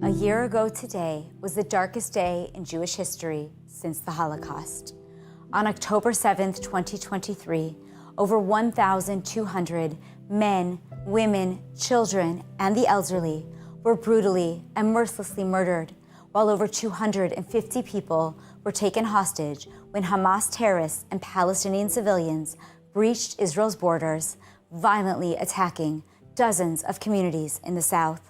A year ago today was the darkest day in Jewish history since the Holocaust. On October 7th, 2023, over 1,200 men, women, children, and the elderly were brutally and mercilessly murdered, while over 250 people were taken hostage when Hamas terrorists and Palestinian civilians breached Israel's borders, violently attacking dozens of communities in the south.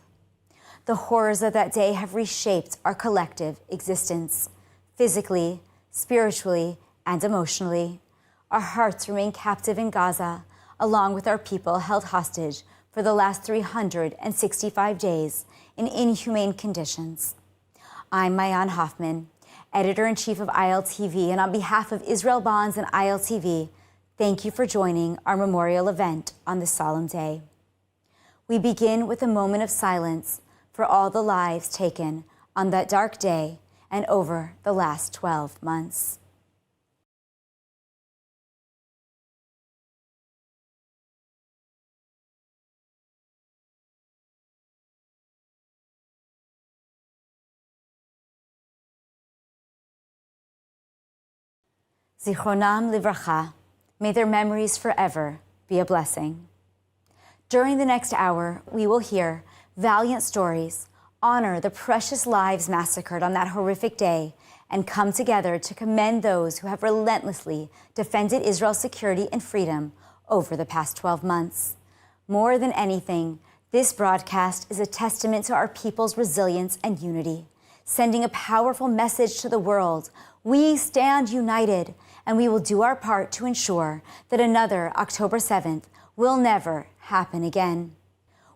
The horrors of that day have reshaped our collective existence, physically, spiritually, and emotionally. Our hearts remain captive in Gaza, along with our people held hostage for the last 365 days in inhumane conditions. I'm Mayan Hoffman, editor-in-chief of ILTV, and on behalf of Israel Bonds and ILTV, thank you for joining our memorial event on this solemn day. We begin with a moment of silence for all the lives taken on that dark day and over the last 12 months. Zichronam livracha, may their memories forever be a blessing. During the next hour, we will hear valiant stories, honor the precious lives massacred on that horrific day, and come together to commend those who have relentlessly defended Israel's security and freedom over the past 12 months. More than anything, this broadcast is a testament to our people's resilience and unity, sending a powerful message to the world. We stand united, and we will do our part to ensure that another October 7th will never happen again.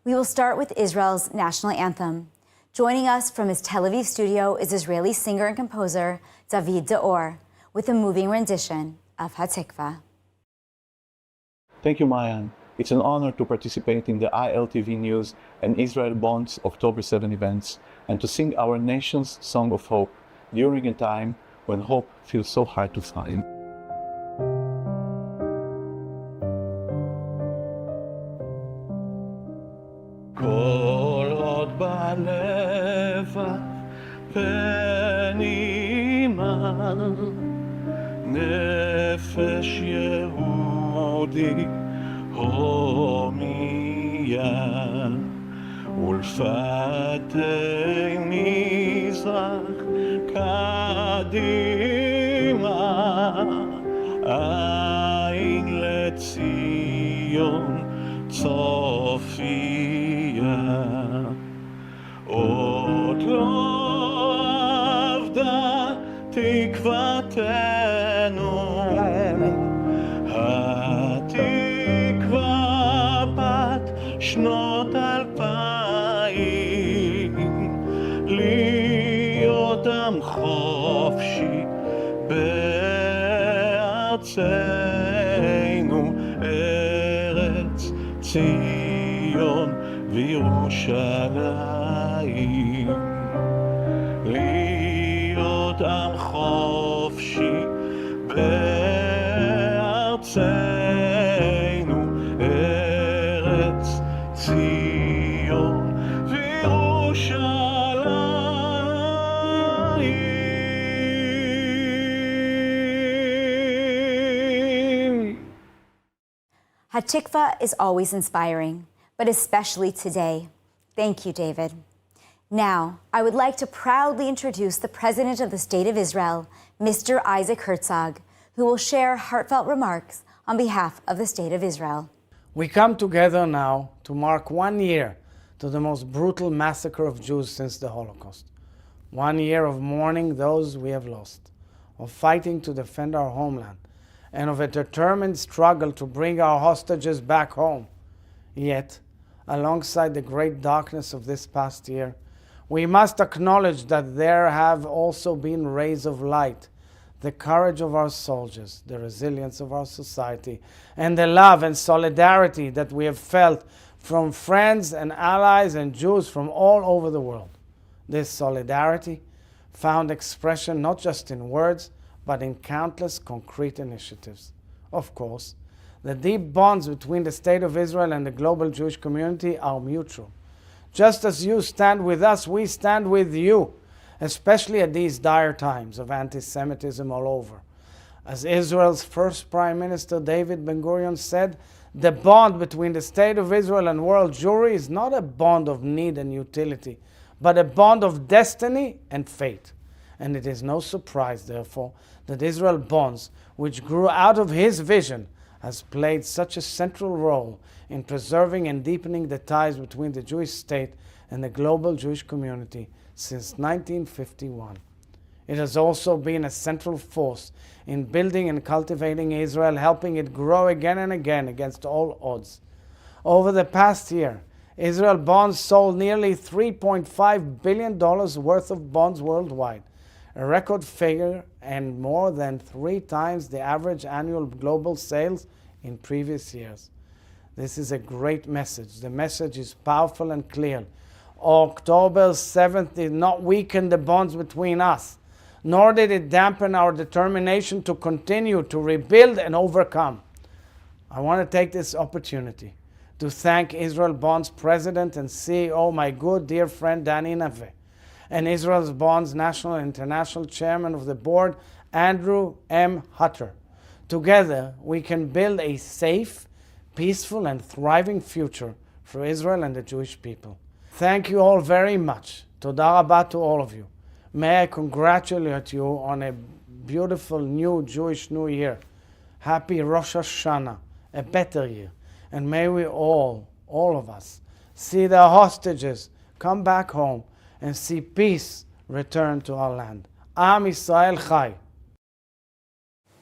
We will start with Israel's national anthem. Joining us from his Tel Aviv studio is Israeli singer and composer David Deor with a moving rendition of Hatikva. Thank you, Mayan. It's an honor to participate in the ILTV News and Israel Bonds October 7 events and to sing our nation's song of hope during a time when hope feels so hard to find. כל עוד בלבב פנימה נפש יהודי הומיה ולפתי מזרח קדימה עין לציון צופיה עוד לא אבדה תקוותנו התקווה בת שנות 2000 להיות עם חופשי בארצנו ארץ ציון וירושלים להיות עם חופשי בארצנו ארץ ציון וירושלים. Hatikva is always inspiring, but especially today. Thank you, David. Now, I would like to proudly introduce the President of the State of Israel, Mr. Isaac Herzog, who will share heartfelt remarks on behalf of the State of Israel. We come together now to mark 1 year to the most brutal massacre of Jews since the Holocaust. 1 year of mourning those we have lost, of fighting to defend our homeland, and of a determined struggle to bring our hostages back home. Yet, alongside the great darkness of this past year, we must acknowledge that there have also been rays of light, the courage of our soldiers, the resilience of our society, and the love and solidarity that we have felt from friends and allies and Jews from all over the world. This solidarity found expression not just in words, but in countless concrete initiatives. Of course, the deep bonds between the State of Israel and the global Jewish community are mutual. Just as you stand with us, we stand with you, especially at these dire times of anti-Semitism all over. As Israel's first Prime Minister David Ben-Gurion said, the bond between the State of Israel and world Jewry is not a bond of need and utility, but a bond of destiny and fate. And it is no surprise, therefore, that Israel Bonds, which grew out of his vision, has played such a central role in preserving and deepening the ties between the Jewish state and the global Jewish community since 1951. It has also been a central force in building and cultivating Israel, helping it grow again and again against all odds. Over the past year, Israel Bonds sold nearly $3.5 billion worth of bonds worldwide, a record figure and more than 3 times the average annual global sales in previous years. This is a great message. The message is powerful and clear. October 7th did not weaken the bonds between us, nor did it dampen our determination to continue to rebuild and overcome. I want to take this opportunity to thank Israel Bonds President and CEO, my good dear friend Danny Nave, and Israel Bonds National and International Chairman of the Board, Andrew M. Hutter. Together, we can build a safe, peaceful, and thriving future for Israel and the Jewish people. Thank you all very much. Toda rabah to all of you. May I congratulate you on a beautiful new Jewish New Year. Happy Rosh Hashanah, a better year. And may we all of us, see the hostages come back home and see peace return to our land. Am Yisrael Chai.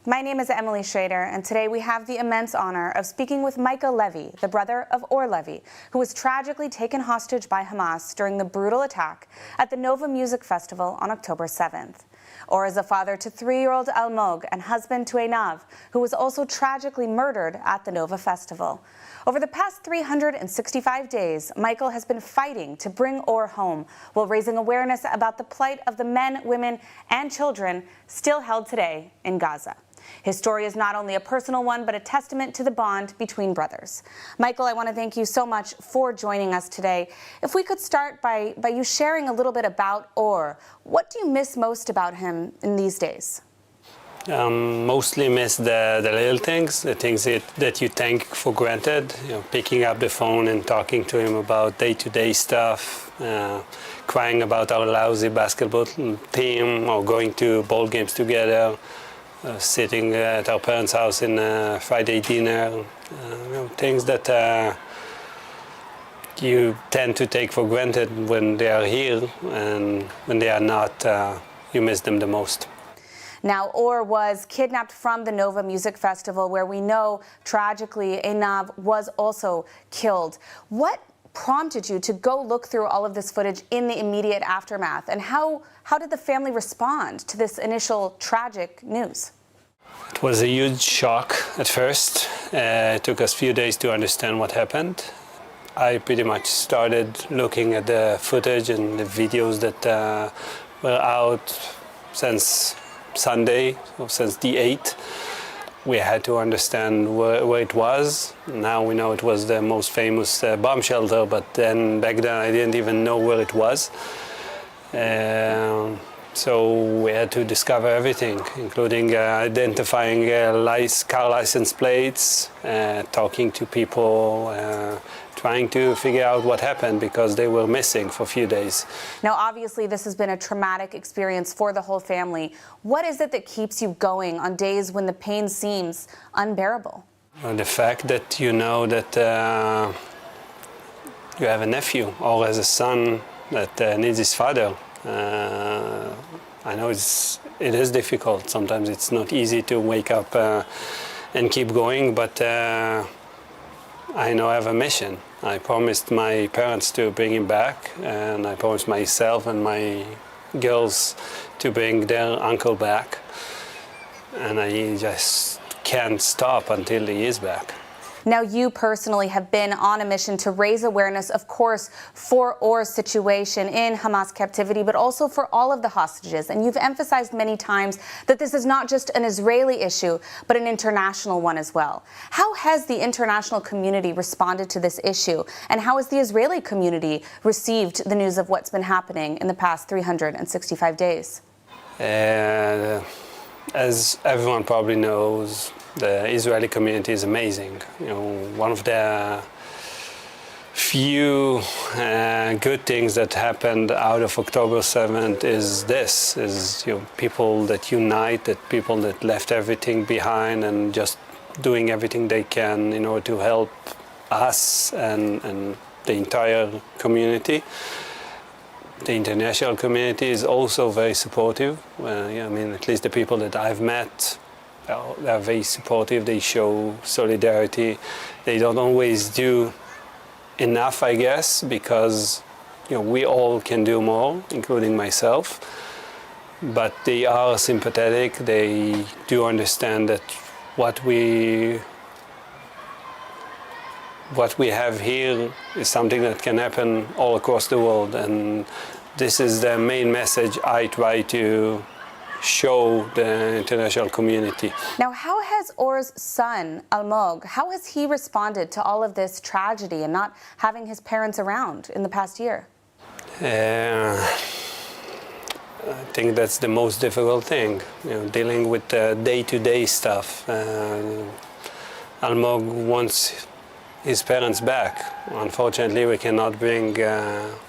My name is Emily Schrader, and today we have the immense honor of speaking with Michael Levy, the brother of Or Levy, who was tragically taken hostage by Hamas during the brutal attack at the Nova Music Festival on October 7th. Or is a father to 3-year-old Almog and husband to Einav, who was also tragically murdered at the Nova Festival. Over the past 365 days, Michael has been fighting to bring Or home while raising awareness about the plight of the men, women, and children still held today in Gaza. His story is not only a personal one, but a testament to the bond between brothers. Michael, I want to thank you so much for joining us today. If we could start by you sharing a little bit about Or. What do you miss most about him in these days? Mostly miss the little things, the things that you take for granted. You know, picking up the phone and talking to him about day-to-day stuff, crying about our lousy basketball team, or going to ball games together. Sitting at our parents' house in a Friday dinner, things that you tend to take for granted when they are here, and when they are not, you miss them the most. Now, Or was kidnapped from the Nova Music Festival, where we know, tragically, Einav was also killed. What prompted you to go look through all of this footage in the immediate aftermath, and how did the family respond to this initial tragic news? It was a huge shock at first. It took us a few days to understand what happened. I pretty much started looking at the footage and the videos that were out since Sunday, or since the 8th. We had to understand where it was. Now we know it was the most famous bomb shelter, but back then I didn't even know where it was. So we had to discover everything, including identifying car license plates, talking to people, trying to figure out what happened, because they were missing for a few days. Now, obviously, this has been a traumatic experience for the whole family. What is it that keeps you going on days when the pain seems unbearable? The fact that you know that you have a nephew or has a son that needs his father. I know it is difficult. Sometimes it's not easy to wake up and keep going, but I know I have a mission. I promised my parents to bring him back, and I promised myself and my girls to bring their uncle back, and I just can't stop until he is back. Now, you personally have been on a mission to raise awareness, of course, for Or's situation in Hamas captivity, but also for all of the hostages. And you've emphasized many times that this is not just an Israeli issue, but an international one as well. How has the international community responded to this issue? And how has the Israeli community received the news of what's been happening in the past 365 days? As everyone probably knows, the Israeli community is amazing. You know, one of the few good things that happened out of October 7th is people that unite, that people that left everything behind and just doing everything they can in order to help us and the entire community. The international community is also very supportive. I mean, at least the people that I've met, they're very supportive. They show solidarity. They don't always do enough, I guess, because we all can do more, including myself. But they are sympathetic. They do understand that what we have here is something that can happen all across the world, and this is the main message I try to show the international community. Now, how has Or's son, Almog, how has he responded to all of this tragedy and not having his parents around in the past year? I think that's the most difficult thing, dealing with day-to-day stuff. Almog wants his parents back. Unfortunately, we cannot bring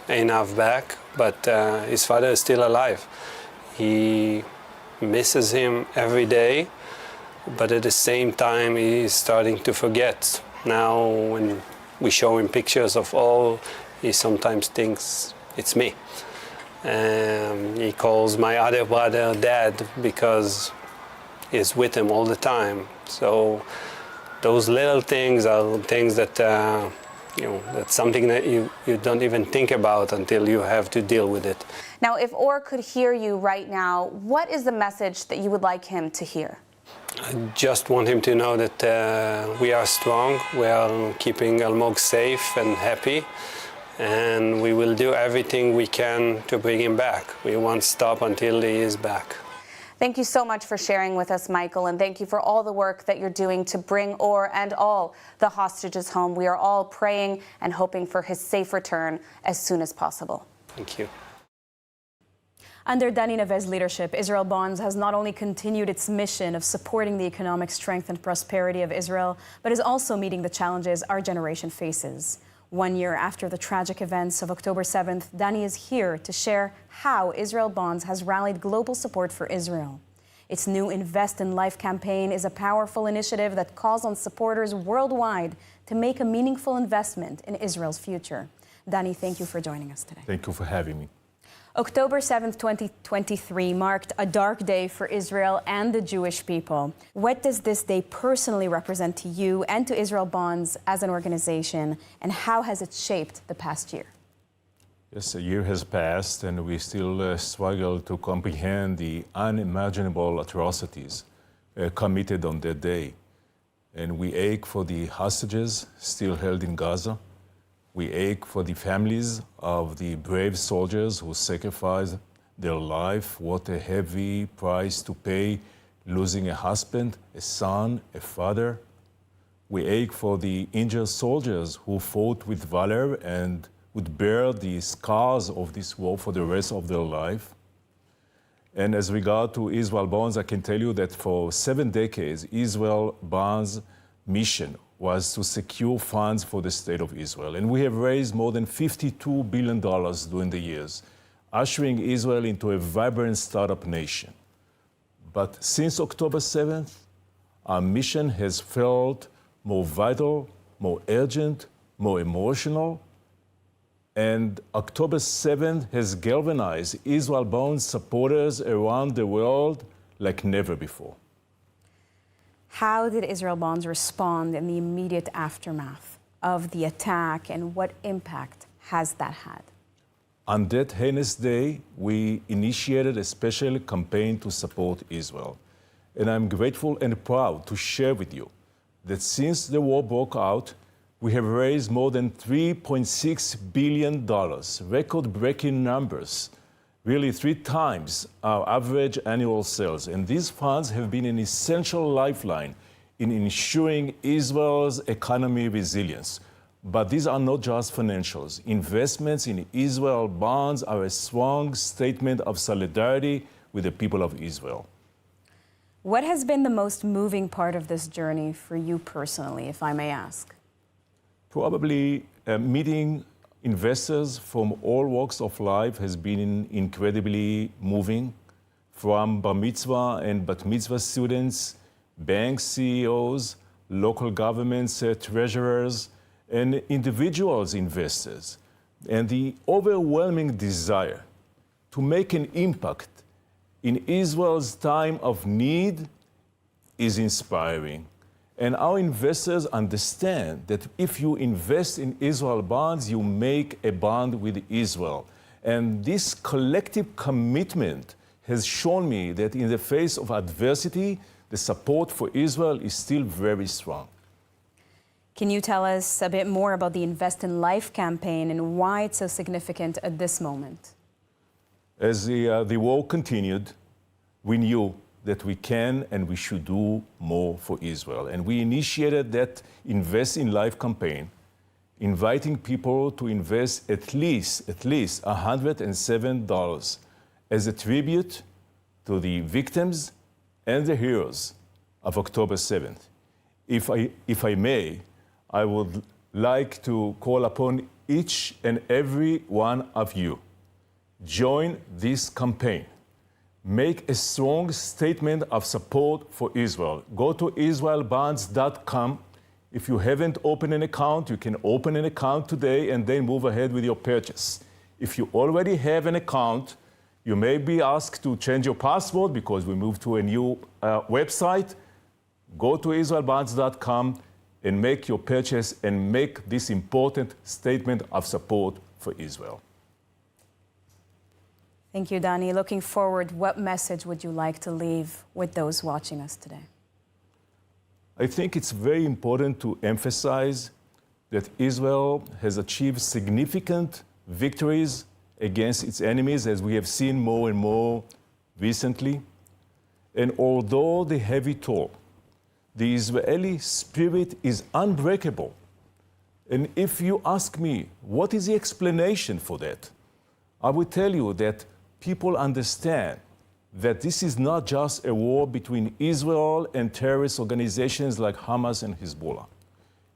Einav back, but his father is still alive. He misses him every day, but at the same time, he is starting to forget. Now, when we show him pictures of Or, he sometimes thinks it's me. He calls my other brother Dad because he's with him all the time. So those little things are things that, that's something that you don't even think about until you have to deal with it. Now, if Or could hear you right now, what is the message that you would like him to hear? I just want him to know that we are strong, we are keeping Almog safe and happy, and we will do everything we can to bring him back. We won't stop until he is back. Thank you so much for sharing with us, Michael, and thank you for all the work that you're doing to bring Or and all the hostages home. We are all praying and hoping for his safe return as soon as possible. Thank you. Under Dani Nevez's leadership, Israel Bonds has not only continued its mission of supporting the economic strength and prosperity of Israel, but is also meeting the challenges our generation faces. 1 year after the tragic events of October 7th, Dani is here to share how Israel Bonds has rallied global support for Israel. Its new Invest in Life campaign is a powerful initiative that calls on supporters worldwide to make a meaningful investment in Israel's future. Dani, thank you for joining us today. Thank you for having me. October 7th, 2023 marked a dark day for Israel and the Jewish people. What does this day personally represent to you and to Israel Bonds as an organization, and how has it shaped the past year? Yes, a year has passed and we still struggle to comprehend the unimaginable atrocities committed on that day. And we ache for the hostages still held in Gaza. We ache for the families of the brave soldiers who sacrificed their life. What a heavy price to pay, losing a husband, a son, a father. We ache for the injured soldiers who fought with valor and would bear the scars of this war for the rest of their life. And as regard to Israel Bonds, I can tell you that for 7 decades, Israel Bonds' mission was to secure funds for the state of Israel. And we have raised more than $52 billion during the years, ushering Israel into a vibrant startup nation. But since October 7th, our mission has felt more vital, more urgent, more emotional. And October 7th has galvanized Israel Bonds supporters around the world like never before. How did Israel Bonds respond in the immediate aftermath of the attack, and what impact has that had? On that heinous day, we initiated a special campaign to support Israel. And I'm grateful and proud to share with you that since the war broke out, we have raised more than $3.6 billion, record-breaking numbers, really 3 times our average annual sales. And these funds have been an essential lifeline in ensuring Israel's economy resilience. But these are not just financials. Investments in Israel bonds are a strong statement of solidarity with the people of Israel. What has been the most moving part of this journey for you personally, if I may ask? Probably meeting investors from all walks of life has been incredibly moving, from bar mitzvah and bat mitzvah students, bank CEOs, local governments, treasurers, and individuals investors. And the overwhelming desire to make an impact in Israel's time of need is inspiring. And our investors understand that if you invest in Israel bonds, you make a bond with Israel. And this collective commitment has shown me that in the face of adversity, the support for Israel is still very strong. Can you tell us a bit more about the Invest in Life campaign and why it's so significant at this moment? As the war continued, we knew that we can and we should do more for Israel. And we initiated that Invest in Life campaign, inviting people to invest at least $107 as a tribute to the victims and the heroes of October 7th. If I may, I would like to call upon each and every one of you. Join this campaign. Make a strong statement of support for Israel. Go to israelbonds.com. If you haven't opened an account, you can open an account today and then move ahead with your purchase. If you already have an account, you may be asked to change your password because we moved to a new website. Go to israelbonds.com and make your purchase and make this important statement of support for Israel. Thank you, Danny. Looking forward, what message would you like to leave with those watching us today? I think it's very important to emphasize that Israel has achieved significant victories against its enemies, as we have seen more and more recently. And although the heavy toll, the Israeli spirit is unbreakable. And if you ask me, what is the explanation for that? I will tell you that people understand that this is not just a war between Israel and terrorist organizations like Hamas and Hezbollah.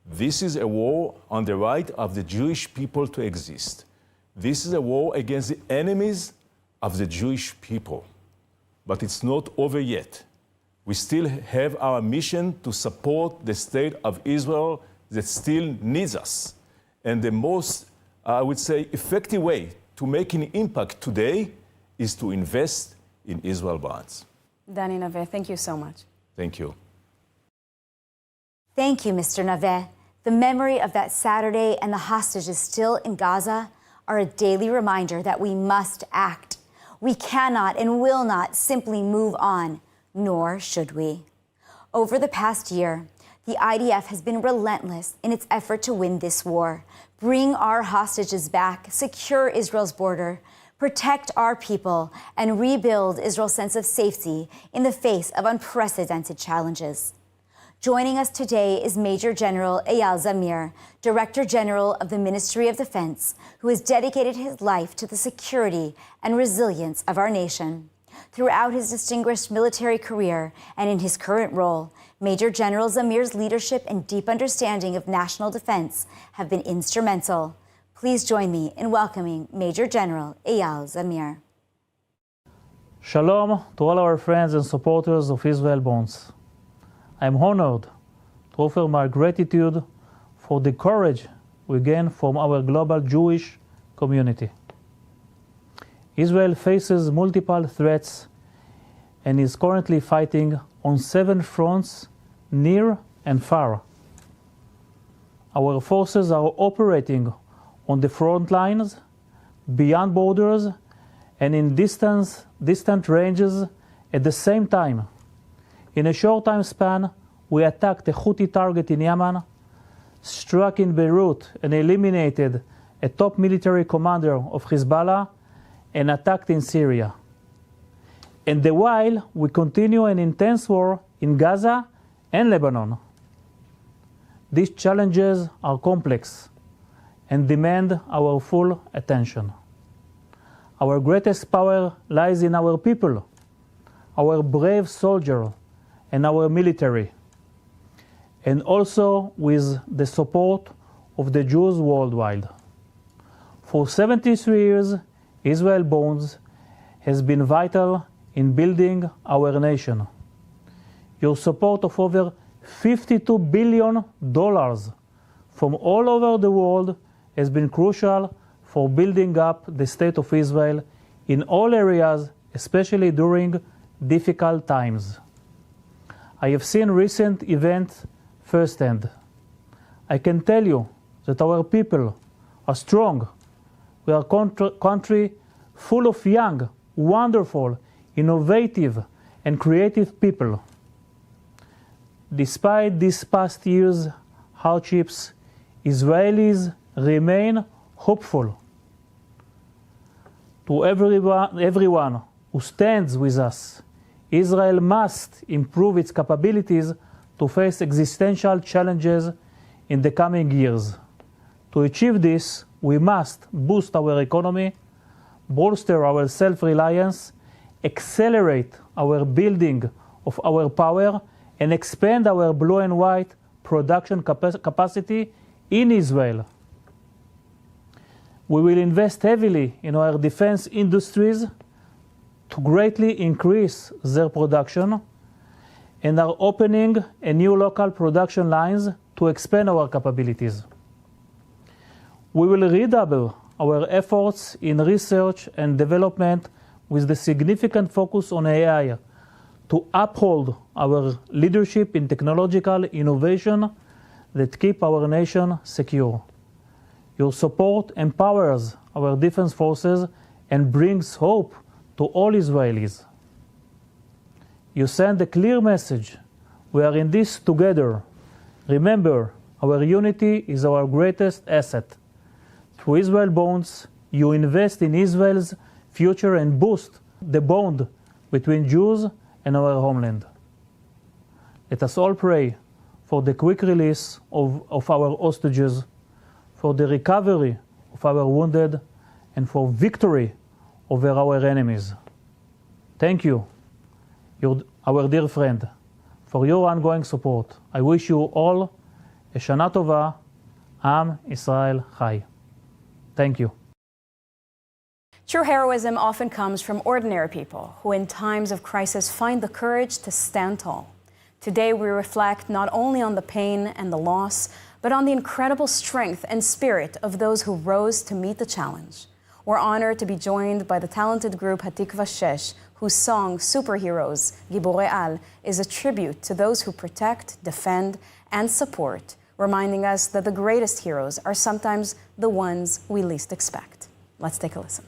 This is a war on the right of the Jewish people to exist. This is a war against the enemies of the Jewish people. But it's not over yet. We still have our mission to support the state of Israel that still needs us. And the most, I would say, effective way to make an impact today is to invest in Israel bonds. Danny Naveh, thank you so much. Thank you. Thank you, Mr. Naveh. The memory of that Saturday and the hostages still in Gaza are a daily reminder that we must act. We cannot and will not simply move on, nor should we. Over the past year, the IDF has been relentless in its effort to win this war, bring our hostages back, secure Israel's border, protect our people, and rebuild Israel's sense of safety in the face of unprecedented challenges. Joining us today is Major General Eyal Zamir, Director General of the Ministry of Defense, who has dedicated his life to the security and resilience of our nation. Throughout his distinguished military career and in his current role, Major General Zamir's leadership and deep understanding of national defense have been instrumental. Please join me in welcoming Major General Eyal Zamir. Shalom to all our friends and supporters of Israel Bonds. I am honored to offer my gratitude for the courage we gain from our global Jewish community. Israel faces multiple threats and is currently fighting on 7 fronts, near and far. Our forces are operating on the front lines, beyond borders, and in distant ranges at the same time. In a short time span, we attacked a Houthi target in Yemen, struck in Beirut and eliminated a top military commander of Hezbollah, and attacked in Syria. And the while, we continue an intense war in Gaza and Lebanon. These challenges are complex and demand our full attention. Our greatest power lies in our people, our brave soldiers, and our military, and also with the support of the Jews worldwide. For 73 years, Israel Bonds has been vital in building our nation. Your support of over $52 billion from all over the world has been crucial for building up the state of Israel in all areas, especially during difficult times. I have seen recent events firsthand. I can tell you that our people are strong. We are a country full of young, wonderful, innovative, and creative people. Despite these past years' hardships, Israelis remain hopeful. To everyone who stands with us, Israel must improve its capabilities to face existential challenges in the coming years. To achieve this, we must boost our economy, bolster our self-reliance, accelerate our building of our power, and expand our blue and white production capacity in Israel. We will invest heavily in our defense industries to greatly increase their production, and are opening a new local production lines to expand our capabilities. We will redouble our efforts in research and development with the significant focus on AI to uphold our leadership in technological innovation that keep our nation secure. Your support empowers our defense forces and brings hope to all Israelis. You send a clear message. We are in this together. Remember, our unity is our greatest asset. Through Israel Bonds, you invest in Israel's future and boost the bond between Jews and our homeland. Let us all pray for the quick release of our hostages, for the recovery of our wounded, and for victory over our enemies. Thank you, our dear friend, for your ongoing support. I wish you all a Shana Tova, Am Israel Chai. Thank you. True heroism often comes from ordinary people who in times of crisis find the courage to stand tall. Today we reflect not only on the pain and the loss, but on the incredible strength and spirit of those who rose to meet the challenge. We're honored to be joined by the talented group Hatikva Shesh, whose song Superheroes, Giborei Al, is a tribute to those who protect, defend, and support, reminding us that the greatest heroes are sometimes the ones we least expect. Let's take a listen.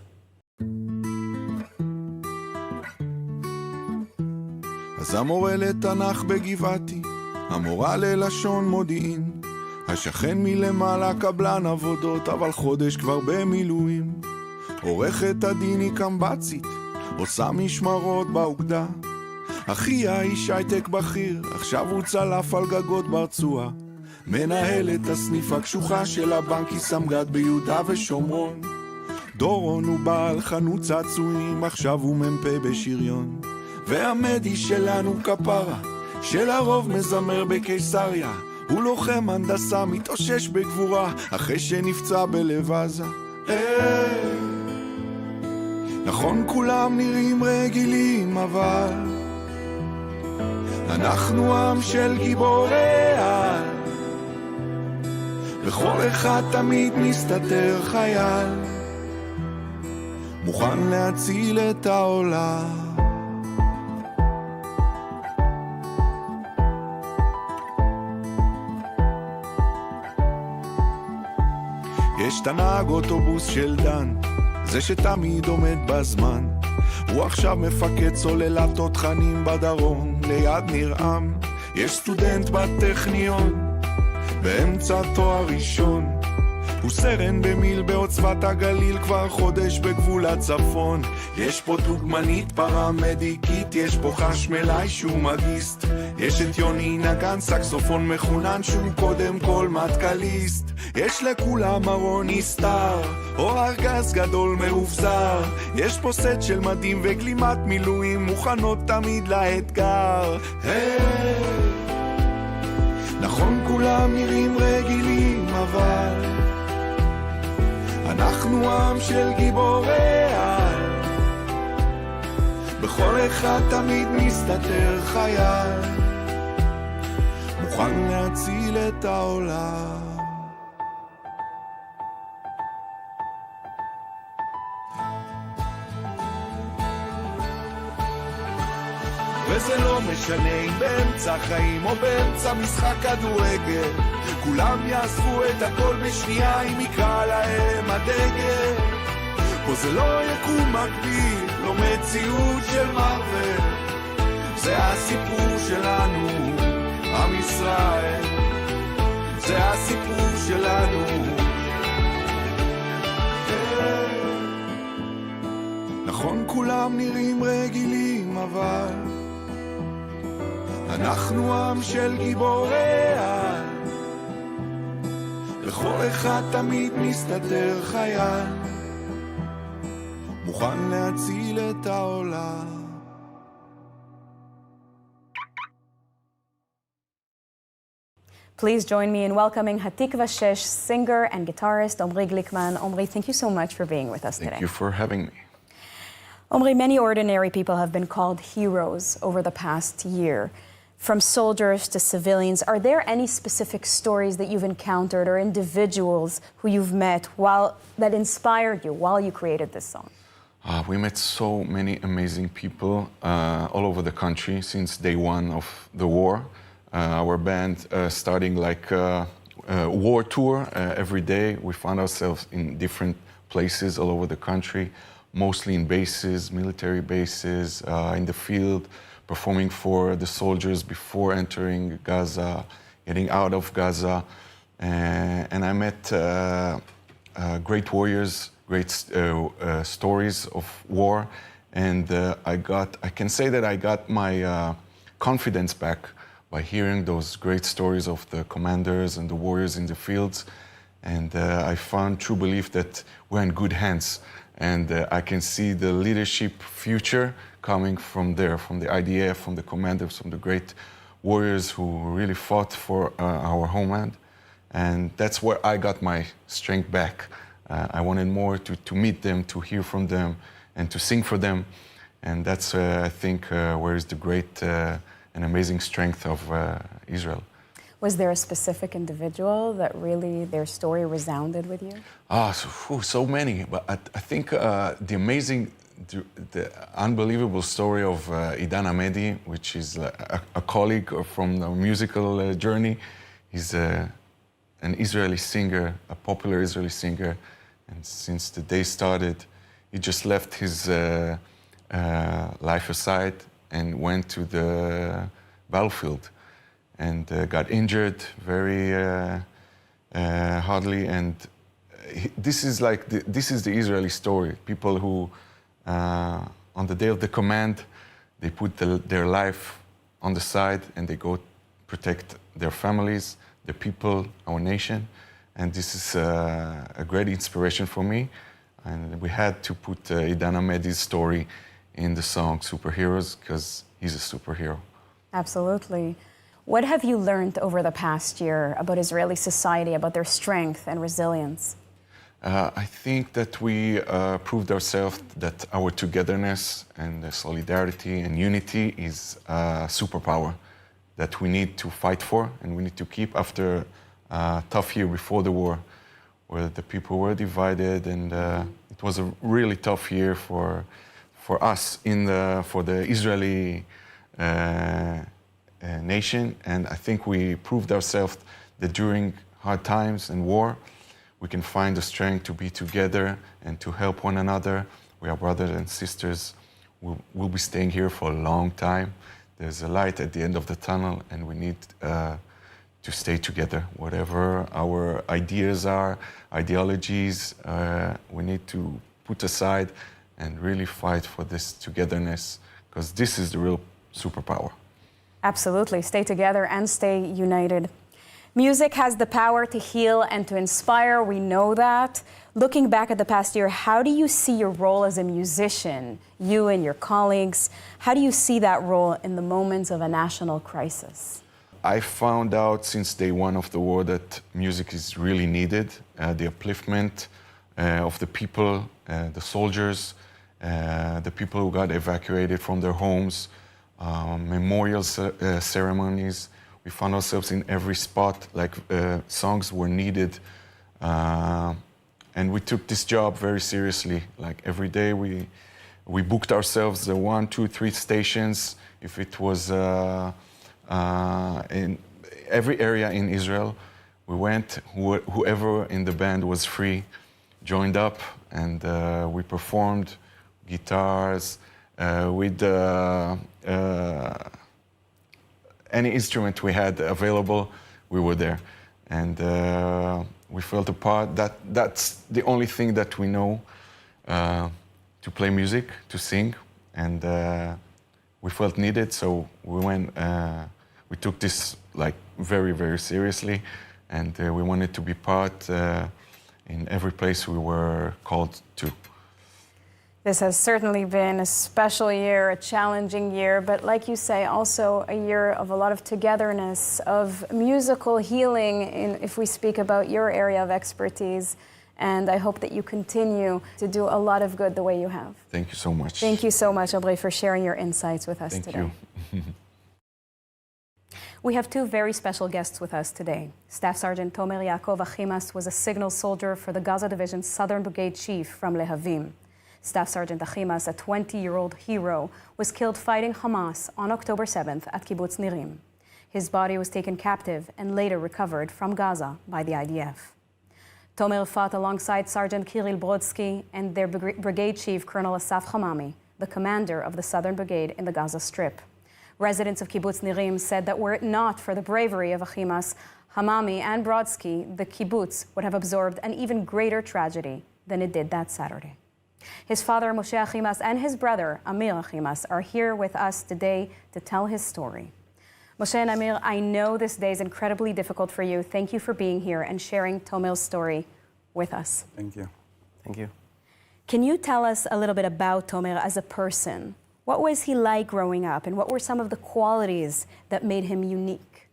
אז המורה לתנ"ך בגבעתי, המורה ללשון מודיעין, השכן מלמעלה קבלן עבודות, אבל חודש כבר במילואים. עורכת הדין היא קמבצית, עושה משמרות באוגדה. אחיה איש הייטק בכיר, עכשיו הוא צלף על גגות ברצועה. מנהלת הסניף הקשוחה של הבנק היא סמג"ד ביהודה ושומרון. דורון הוא בעל חנות צעצועים, עכשיו הוא מ"פ בשריון. והמדי שלנו כפרה, שלרוב מזמר בקיסריה. הוא לוחם הנדסה, מתאושש בגבורה, אחרי שנפצע בלב עזה. נכון כולם נראים רגילים, אבל אנחנו עם של גיבורי על. וכל אחד תמיד מסתתר חייל, מוכן להציל את העולם. יש תנהג אוטובוס של דן, זה שתמיד עומד בזמן. הוא עכשיו מפקד סוללת תותחנים בדרום, ליד ניר עם. יש סטודנט בטכניון, באמצע תואר ראשון, הוא סרן במיל בעוצבת הגליל, כבר חודש בגבול הצפון. יש פה דוגמנית פרמדיקית, יש פה חשמלאי שהוא מגיסט, יש את יוני נגן סקסופון מחונן שהוא קודם כל מטכליסט. יש לכולם ארון נסתר, או ארגז גדול מאובזר, יש פה סט של מדים וגלימת מילואים מוכנות תמיד לאתגר. נכון כולם נראים רגילים, אבל אנחנו עם של גיבורי על, בכל אחד תמיד מסתתר חייל, מוכן להציל את העולם. וזה לא משנה אם באמצע חיים או באמצע משחק כדורגל, כולם יעזבו את הכל בשנייה אם יקרא להם הדגל. פה זה לא יקום מקביל, לא מציאות של מרוול, זה הסיפור שלנו, עם ישראל, זה הסיפור שלנו. נכון כולם נראים רגילים, אבל אנחנו עם של גיבורי על, לכל אחד תמיד מסתתר חייל, מוכן להציל את העולם. Please join me in welcoming Hatikva Shesh singer and guitarist Omri Glickman. Omri, thank you so much for being with us today. Thank you for having me. Omri, many ordinary people have been called heroes over the past year. From soldiers to civilians, are there any specific stories that you've encountered or individuals who you've met that inspired you while you created this song? We met so many amazing people all over the country since day one of the war. Our band starting like a war tour every day. We found ourselves in different places all over the country, mostly in bases, military bases, in the field, performing for the soldiers before entering Gaza, getting out of Gaza. And I met great warriors, great stories of war. And I can say that I got my confidence back by hearing those great stories of the commanders and the warriors in the fields. And I found true belief that we're in good hands. And I can see the leadership future coming from there, from the IDF, from the commanders, from the great warriors who really fought for our homeland. And that's where I got my strength back. I wanted more to meet them, to hear from them, and to sing for them. And that's, I think, where is the great and amazing strength of Israel. Was there a specific individual that really their story resounded with you? So many. But I think the unbelievable story of Idan Amedi, which is a colleague from the musical journey. He's an Israeli singer, a popular Israeli singer. And since the day started, he just left his life aside and went to the battlefield and got injured very hardly. And this is the Israeli story. People who, on the day of the command, they put their life on the side and they go protect their families, the people, our nation. And this is a great inspiration for me. And we had to put Idan Amedi's story in the song Superheroes because he's a superhero. Absolutely. What have you learned over the past year about Israeli society, about their strength and resilience? I think that we proved ourselves that our togetherness and solidarity and unity is a superpower that we need to fight for and we need to keep after a tough year before the war, where the people were divided, and it was a really tough year for us for the Israeli nation. And I think we proved ourselves that during hard times and war, we can find the strength to be together and to help one another. We are brothers and sisters. We'll be staying here for a long time. there's a light at the end of the tunnel, and we need to stay together. Whatever our ideas are, ideologies, we need to put aside and really fight for this togetherness, because this is the real superpower. Absolutely. Stay together and stay united. Music has the power to heal and to inspire. We know that. Looking back at the past year, how do you see your role as a musician, you and your colleagues? How do you see that role in the moments of a national crisis? I found out since day one of the war that music is really needed. The upliftment of the people, the soldiers, the people who got evacuated from their homes, memorial ceremonies. We found ourselves in every spot, like songs were needed. And we took this job very seriously. Like every day we booked ourselves 1, 2, 3 stations. If it was in every area in Israel, we went, whoever in the band was free, joined up, and we performed guitars with any instrument we had available, we were there. And we felt a part. That's the only thing that we know, to play music, to sing, and we felt needed, so we went. We took this like very, very seriously, and we wanted to be part in every place we were called to. This has certainly been a special year, a challenging year, but like you say, also a year of a lot of togetherness, of musical healing, if we speak about your area of expertise. And I hope that you continue to do a lot of good the way you have. Thank you so much. Thank you so much, Aubrey, for sharing your insights with us today. Thank you. We have 2 very special guests with us today. Staff Sergeant Tomer Yaakov Achimas was a signal soldier for the Gaza Division's Southern Brigade Chief from Lehavim. Staff Sergeant Achimas, a 20-year-old hero, was killed fighting Hamas on October 7th at Kibbutz Nirim. His body was taken captive and later recovered from Gaza by the IDF. Tomer fought alongside Sergeant Kirill Brodsky and their brigade chief, Colonel Asaf Hamami, the commander of the Southern Brigade in the Gaza Strip. Residents of Kibbutz Nirim said that were it not for the bravery of Achimas, Hamami and Brodsky, the kibbutz would have absorbed an even greater tragedy than it did that Saturday. His father, Moshe Achimas, and his brother, Amir Achimas, are here with us today to tell his story. Moshe and Amir, I know this day is incredibly difficult for you. Thank you for being here and sharing Tomer's story with us. Thank you. Thank you. Can you tell us a little bit about Tomer as a person? What was he like growing up, and what were some of the qualities that made him unique?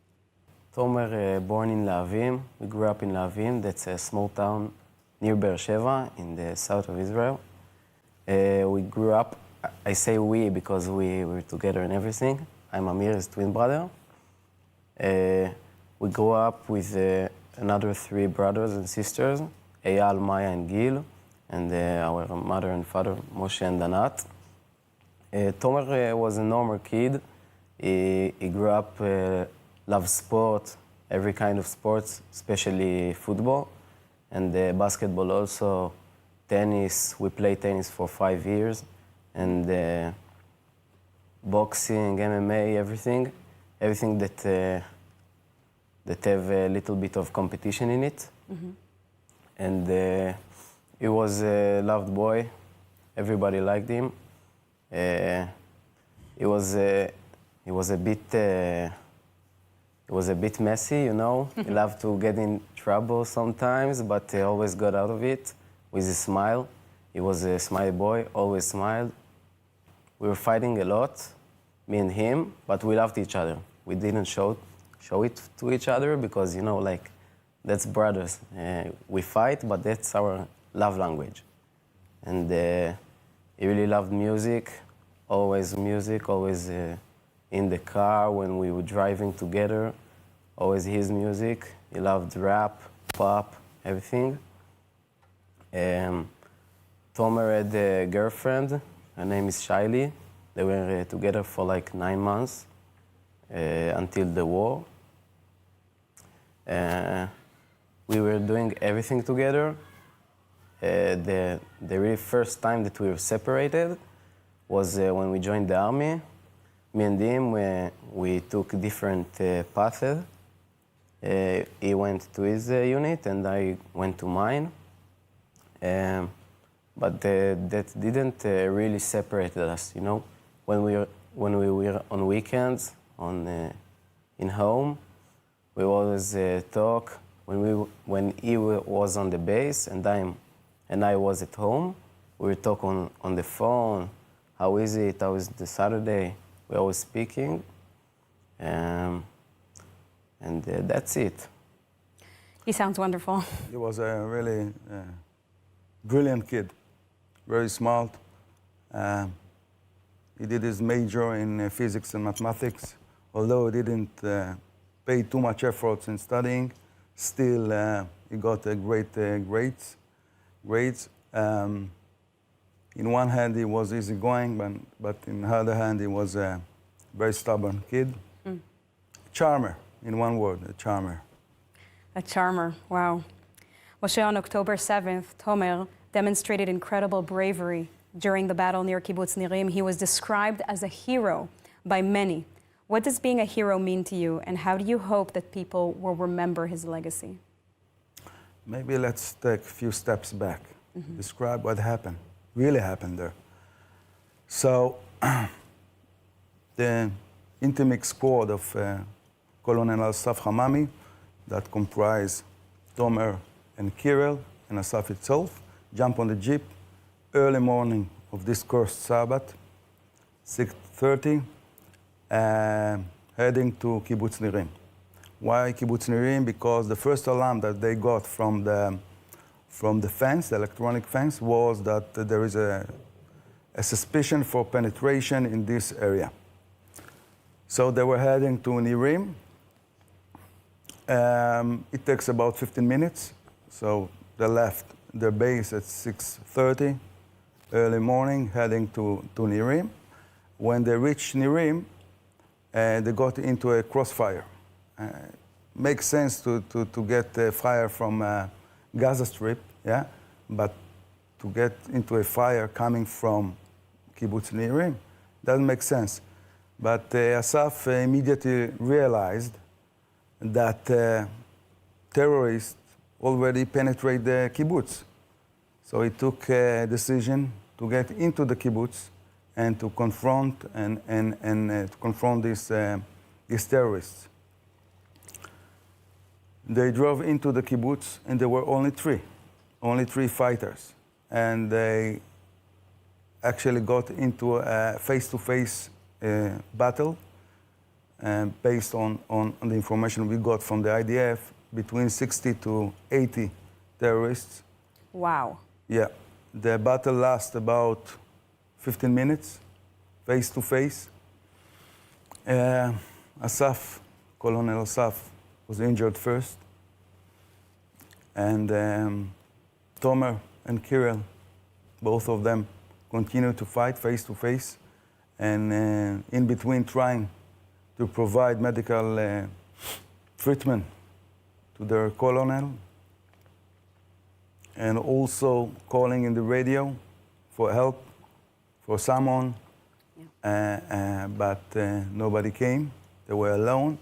Tomer, born in Lehavim. We grew up in Lehavim. That's a small town near Beersheba in the south of Israel. We grew up, I say we because we were together and everything. I'm Amir's twin brother. We grew up with another 3 brothers and sisters, Eyal, Maya, and Gil, and our mother and father, Moshe and Danat. Tomer was a normal kid. He grew up, loved sport, every kind of sports, especially football, and basketball also, tennis. We played tennis for 5 years, and boxing, MMA, everything that have a little bit of competition in it. Mm-hmm. And he was a loved boy. Everybody liked him. He was a bit messy, you know. He loved to get in trouble sometimes, but he always got out of it with a smile. He was a smiley boy, always smiled. We were fighting a lot, me and him, but we loved each other. We didn't show it to each other because, you know, like, that's brothers. We fight, but that's our love language. And he really loved music, always in the car when we were driving together, always his music. He loved rap, pop, everything. Tomer had a girlfriend. Her name is Shaili. They were together for like 9 months until the war. We were doing everything together. The really first time that we were separated was when we joined the army. me and him, we took different paths. He went to his unit and I went to mine. But that didn't really separate us, you know. When we were on weekends, in home, we always talk. When he was on the base and I was at home, we would talk on the phone. How is it? How is the Saturday? We're always speaking. And that's it. He sounds wonderful. He was a really brilliant kid, very smart. He did his major in physics and mathematics. Although he didn't pay too much effort in studying, still he got great grades. In one hand, he was easygoing, but in the other hand, he was a very stubborn kid. Charmer, in one word, a charmer. A charmer, wow. Moshe, on October 7th, Tomer demonstrated incredible bravery during the battle near Kibbutz Nirim. He was described as a hero by many. What does being a hero mean to you, and how do you hope that people will remember his legacy? Maybe let's take a few steps back, describe what happened, really happened there. So, the intimate squad of Colonel Asaf Hamami that comprised Tomer and Kirill and Asaf itself jump on the jeep early morning of this cursed Sabbath, 6:30, heading to Kibbutz Nirim. Why Kibbutz Nirim? Because the first alarm that they got from the fence, the electronic fence, was that there is a suspicion for penetration in this area. So they were heading to Nirim. It takes about 15 minutes. So they left their base at 6:30, early morning, heading to Nirim. When they reached Nirim, they got into a crossfire. Makes sense to get fire from Gaza Strip, yeah? But to get into a fire coming from Kibbutz Nirim doesn't make sense. But Asaf immediately realized that terrorists already penetrate the kibbutz. So he took a decision to get into the kibbutz and to confront these terrorists. They drove into the kibbutz, and there were only three fighters, and they actually got into a face-to-face battle. Based on the information we got from the IDF, between 60 to 80 terrorists. Wow. Yeah. The battle lasted about 15 minutes, face to face. Asaf, Colonel Asaf, was injured first. And Tomer and Kirill, both of them, continued to fight face to face. And in between trying to provide medical treatment to their colonel, and also calling in the radio for help, for someone, but nobody came. They were alone.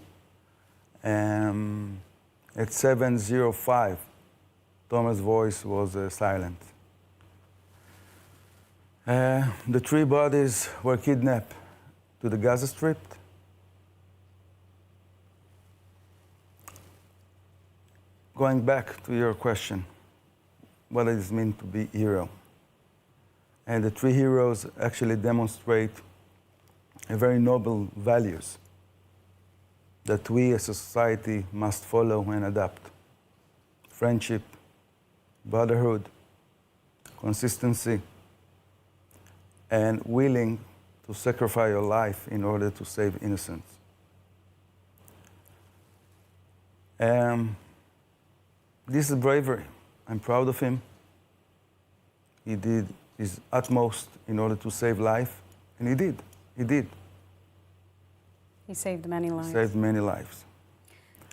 At 7:05, Tomer's voice was silent. The three bodies were kidnapped to the Gaza Strip. Going back to your question, what does it mean to be a hero? And the three heroes actually demonstrate a very noble values that we as a society must follow and adapt. Friendship, brotherhood, consistency, and willing to sacrifice your life in order to save innocence. This is bravery. I'm proud of him. He did his utmost in order to save life, and he did. He did. He saved many lives. Saved many lives.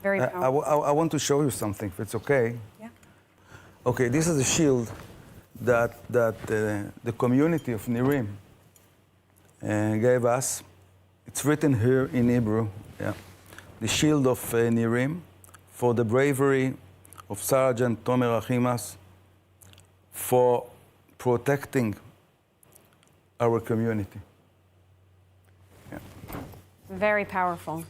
Very powerful. I want to show you something, if it's okay. Yeah. Okay, this is a shield that the community of Nirim gave us it's written here in Hebrew, yeah. The shield of Nirim, for the bravery of Sergeant Tomer Achimas, for protecting our community. Yeah. Very powerful.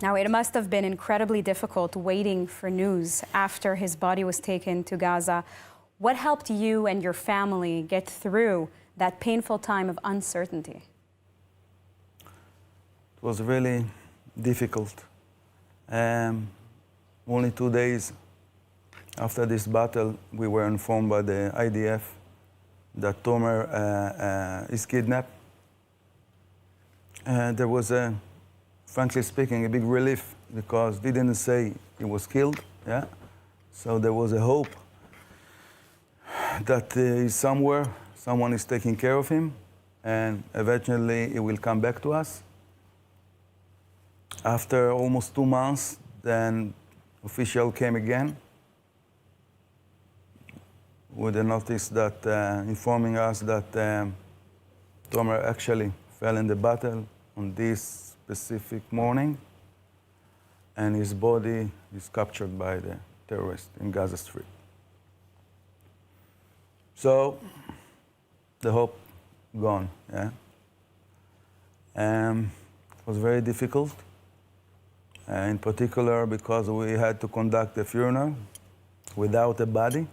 Now, it must have been incredibly difficult waiting for news after his body was taken to Gaza. What helped you and your family get through that painful time of uncertainty? It was really difficult. Only 2 days after this battle, we were informed by the IDF that Tomer is kidnapped. There was, frankly speaking, a big relief because they didn't say he was killed. Yeah, so there was a hope that he's somewhere, someone is taking care of him, and eventually he will come back to us. After almost 2 months, then official came again with a notice that informing us that Tomer actually fell in the battle on this specific morning, and his body is captured by the terrorists in Gaza Strip. So the hope gone, yeah. It was very difficult, in particular because we had to conduct a funeral without a body,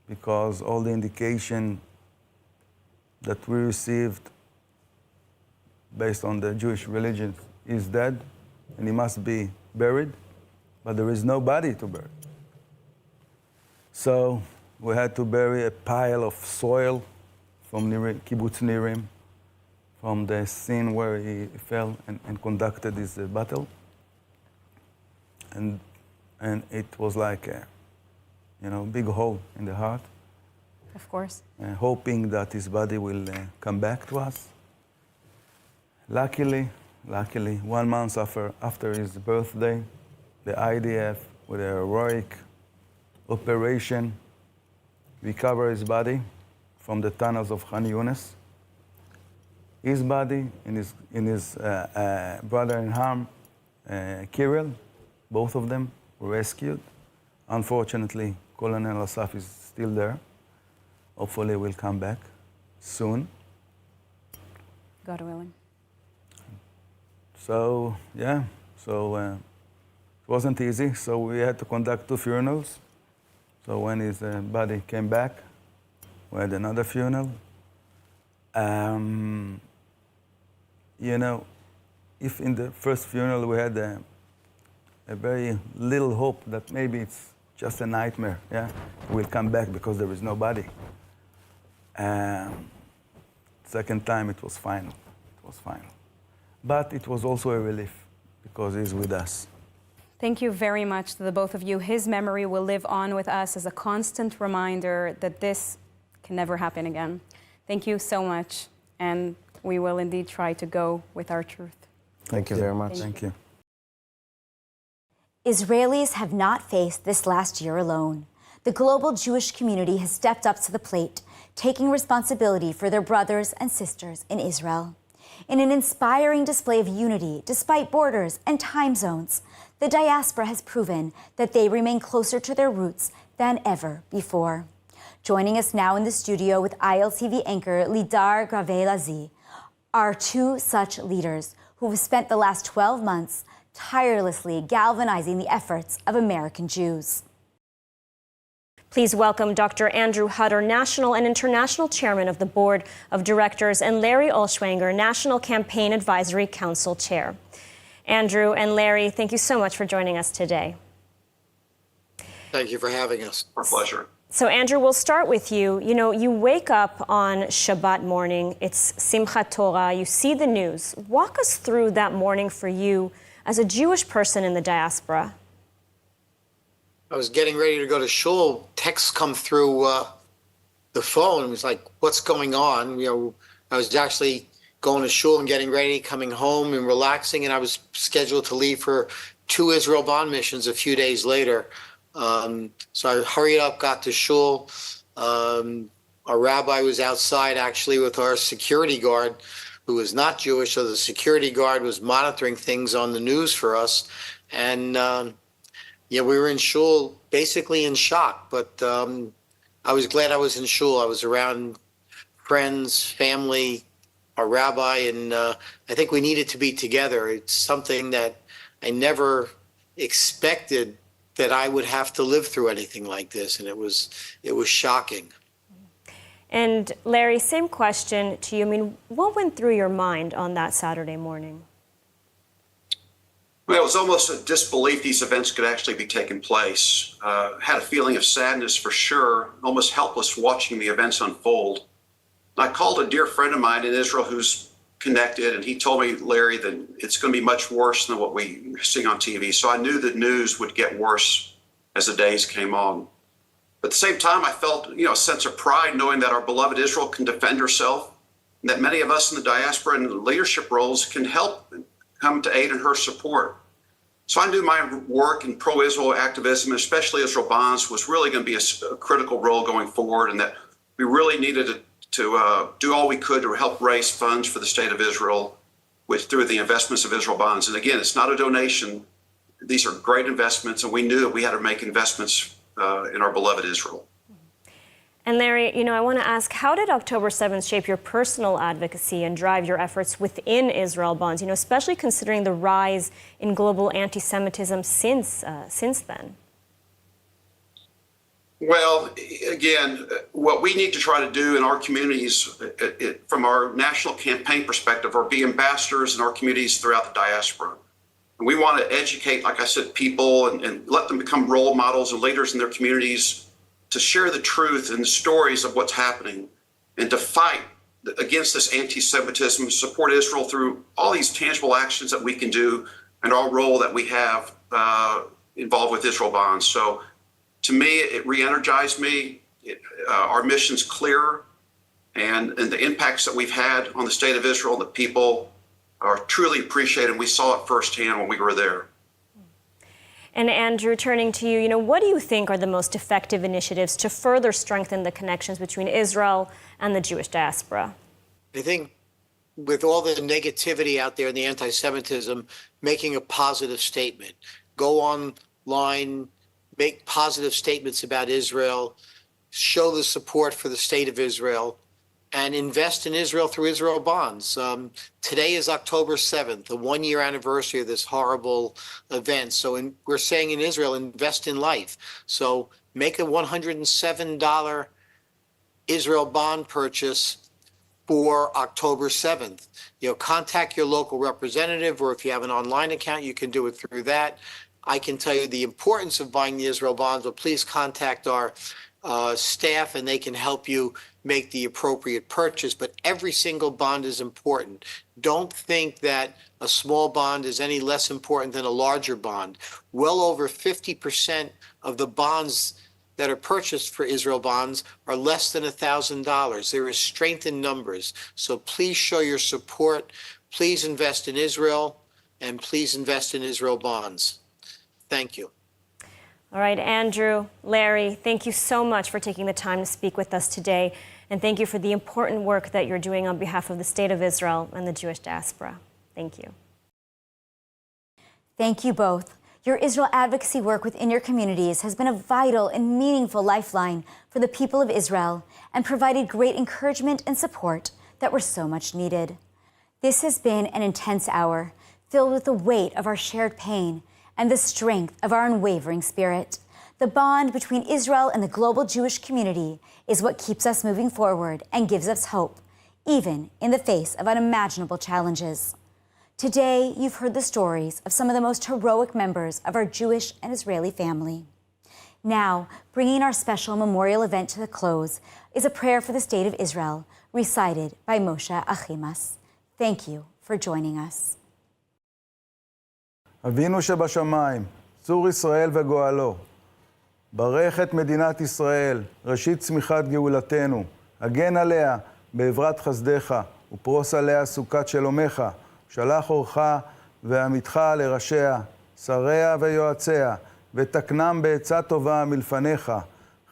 because all the indication that we received based on the Jewish religion is dead and he must be buried, but there is no body to bury. So we had to bury a pile of soil from Kibbutz Nirim, from the scene where he fell and conducted his battle. And it was like a big hole in the heart. Of course. Hoping that his body will come back to us. Luckily, 1 month after his birthday, the IDF, with a heroic operation, recovered his body from the tunnels of Khan Yunis. His body and his brother-in-arm, Kirill, both of them were rescued. Unfortunately, Colonel Asaf is still there. Hopefully, will come back soon. God willing. So, yeah, it wasn't easy. So we had to conduct 2 funerals. So when his body came back, we had another funeral. If in the first funeral we had a very little hope that maybe it's just a nightmare, yeah, we'll come back because there is no body. Second time it was final. But it was also a relief because he's with us. Thank you very much to the both of you. His memory will live on with us as a constant reminder that this can never happen again. Thank you so much, and we will indeed try to go with our truth. Thank you very much. Thank you. Israelis have not faced this last year alone. The global Jewish community has stepped up to the plate, taking responsibility for their brothers and sisters in Israel. In an inspiring display of unity despite borders and time zones, the diaspora has proven that they remain closer to their roots than ever before. Joining us now in the studio with ILTV anchor Lidar Gravelazi are 2 such leaders who have spent the last 12 months tirelessly galvanizing the efforts of American Jews. Please welcome Dr. Andrew Hutter, National and International Chairman of the Board of Directors, and Larry Olschwanger, National Campaign Advisory Council Chair. Andrew and Larry, thank you so much for joining us today. Thank you for having us. Our pleasure. So, Andrew, we'll start with you. You wake up on Shabbat morning, it's Simchat Torah, you see the news. Walk us through that morning for you as a Jewish person in the diaspora. I was getting ready to go to shul. Texts come through the phone. It was like, what's going on? I was actually going to shul and getting ready, coming home and relaxing, and I was scheduled to leave for 2 Israel bond missions a few days later. So I hurried up, got to shul. Our rabbi was outside actually with our security guard who was not Jewish, so the security guard was monitoring things on the news for us. And we were in shul, basically in shock, but I was glad I was in shul. I was around friends, family, our rabbi, and I think we needed to be together. It's something that I never expected that I would have to live through anything like this, and it was shocking. And Larry, same question to you. I mean, what went through your mind on that Saturday morning? Well, it was almost a disbelief these events could actually be taking place. Had a feeling of sadness for sure, almost helpless watching the events unfold. I called a dear friend of mine in Israel who's connected, and he told me, Larry, that it's going to be much worse than what we see on TV. So I knew the news would get worse as the days came on. But at the same time, I felt, a sense of pride knowing that our beloved Israel can defend herself, and that many of us in the diaspora and leadership roles can help come to aid in her support. So I knew my work in pro-Israel activism, especially Israel Bonds, was really going to be a critical role going forward, and that we really needed to do all we could to help raise funds for the state of Israel through the investments of Israel Bonds. And again, it's not a donation. These are great investments, and we knew that we had to make investments in our beloved Israel. And Larry, I want to ask, how did October 7th shape your personal advocacy and drive your efforts within Israel Bonds, especially considering the rise in global anti-Semitism since then? Well, again, what we need to try to do in our communities from our national campaign perspective are be ambassadors in our communities throughout the diaspora. And we want to educate, like I said, people and let them become role models and leaders in their communities to share the truth and the stories of what's happening and to fight against this anti-Semitism, support Israel through all these tangible actions that we can do and our role that we have involved with Israel Bonds. So to me, it re-energized me. Our mission's clear, and the impacts that we've had on the state of Israel and the people are truly appreciated. We saw it firsthand when we were there. And Andrew, turning to you, what do you think are the most effective initiatives to further strengthen the connections between Israel and the Jewish diaspora? I think with all the negativity out there and the anti-Semitism, making a positive statement. Go online, make positive statements about Israel, show the support for the state of Israel, and invest in Israel through Israel Bonds. Today is October 7th, the one-year anniversary of this horrible event. So we're saying in Israel, invest in life. So make a $107 Israel bond purchase for October 7th. Contact your local representative, or if you have an online account, you can do it through that. I can tell you the importance of buying the Israel bonds, but please contact our staff and they can help you make the appropriate purchase. But every single bond is important. Don't think that a small bond is any less important than a larger bond. Well over 50% of the bonds that are purchased for Israel Bonds are less than $1,000. There is strength in numbers. So please show your support. Please invest in Israel, and please invest in Israel Bonds. Thank you. All right, Andrew, Larry, thank you so much for taking the time to speak with us today. And thank you for the important work that you're doing on behalf of the State of Israel and the Jewish diaspora. Thank you. Thank you both. Your Israel advocacy work within your communities has been a vital and meaningful lifeline for the people of Israel and provided great encouragement and support that were so much needed. This has been an intense hour filled with the weight of our shared pain and the strength of our unwavering spirit. The bond between Israel and the global Jewish community is what keeps us moving forward and gives us hope, even in the face of unimaginable challenges. Today, you've heard the stories of some of the most heroic members of our Jewish and Israeli family. Now, bringing our special memorial event to the close is a prayer for the State of Israel, recited by Moshe Achimas. Thank you for joining us. אבינו שבשמיים, צור ישראל וגואלו, ברך את מדינת ישראל, ראשית צמיחת גאולתנו, הגן עליה בעברת חסדך, ופרוס עליה סוכת שלומך, שלח אורך ועמיתך לראשיה, שריה ויועציה, ותקנם בעצה טובה מלפניך,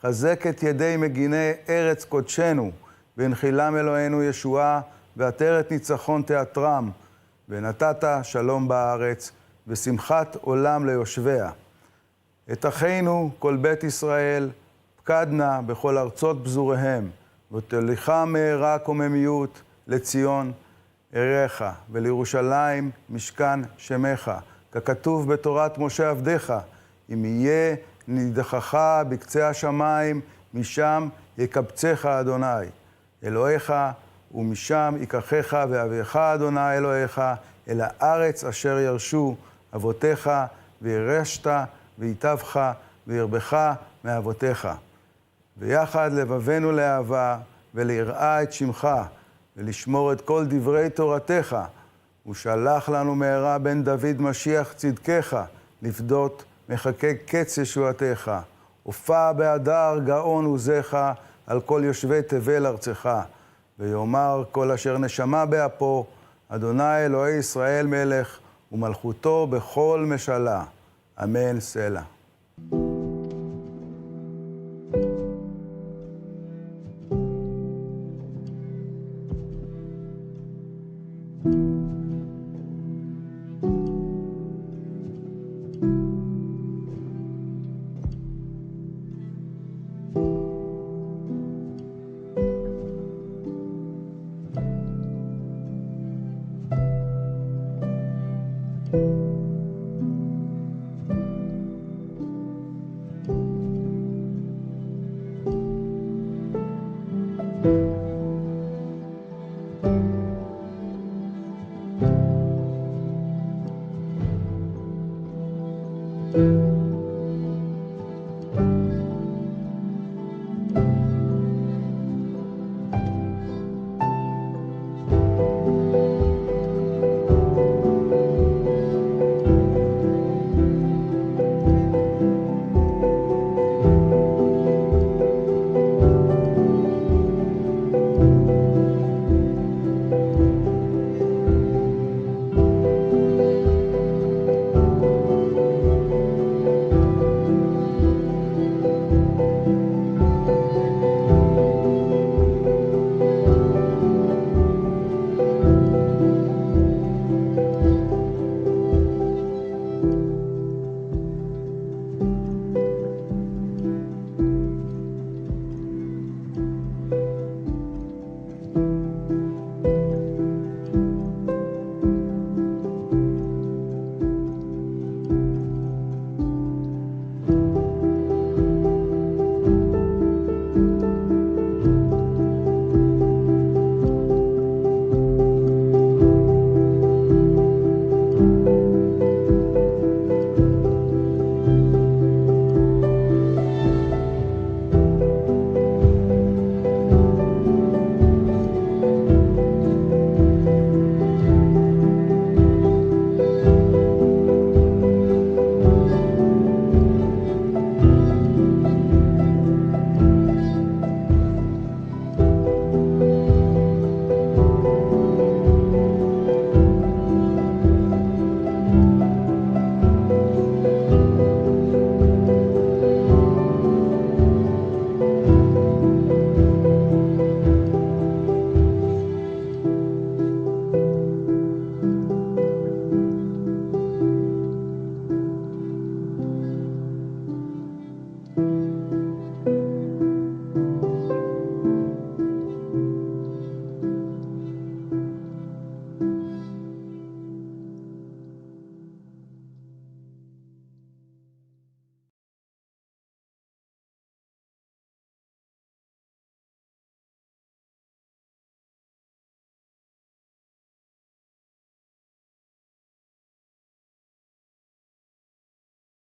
חזק את ידי מגיני ארץ קודשנו, והנחילם אלוהינו ישועה ועטרת ניצחון תיאטרם, ונתת שלום בארץ, ושמחת עולם ליושביה. את אחינו, כל בית ישראל, פקד נא בכל ארצות פזוריהם, ותוליכה מהרה קוממיות לציון עריך, ולירושלים משכן שמך, ככתוב בתורת משה עבדיך, אם יהיה נידחך בקצה השמיים, משם יקבצך אדוני, אלוהיך, ומשם ייקחך ואביך אדוני אלוהיך, אל הארץ אשר ירשו אבותיך, וירשת ויטבך וירבך מאבותיך. ויחד לבבנו לאהבה וליראה את שמך, ולשמור את כל דברי תורתך, ושלח לנו מהרה בן דוד משיח צדקך, לפדות מחכה קץ ישועתך. הופע בהדר גאון עוזך על כל יושבי תבל ארצך, ויאמר כל אשר נשמה באפו, אדוני אלוהי ישראל מלך, ומלכותו בכל משלה. אמן סלע.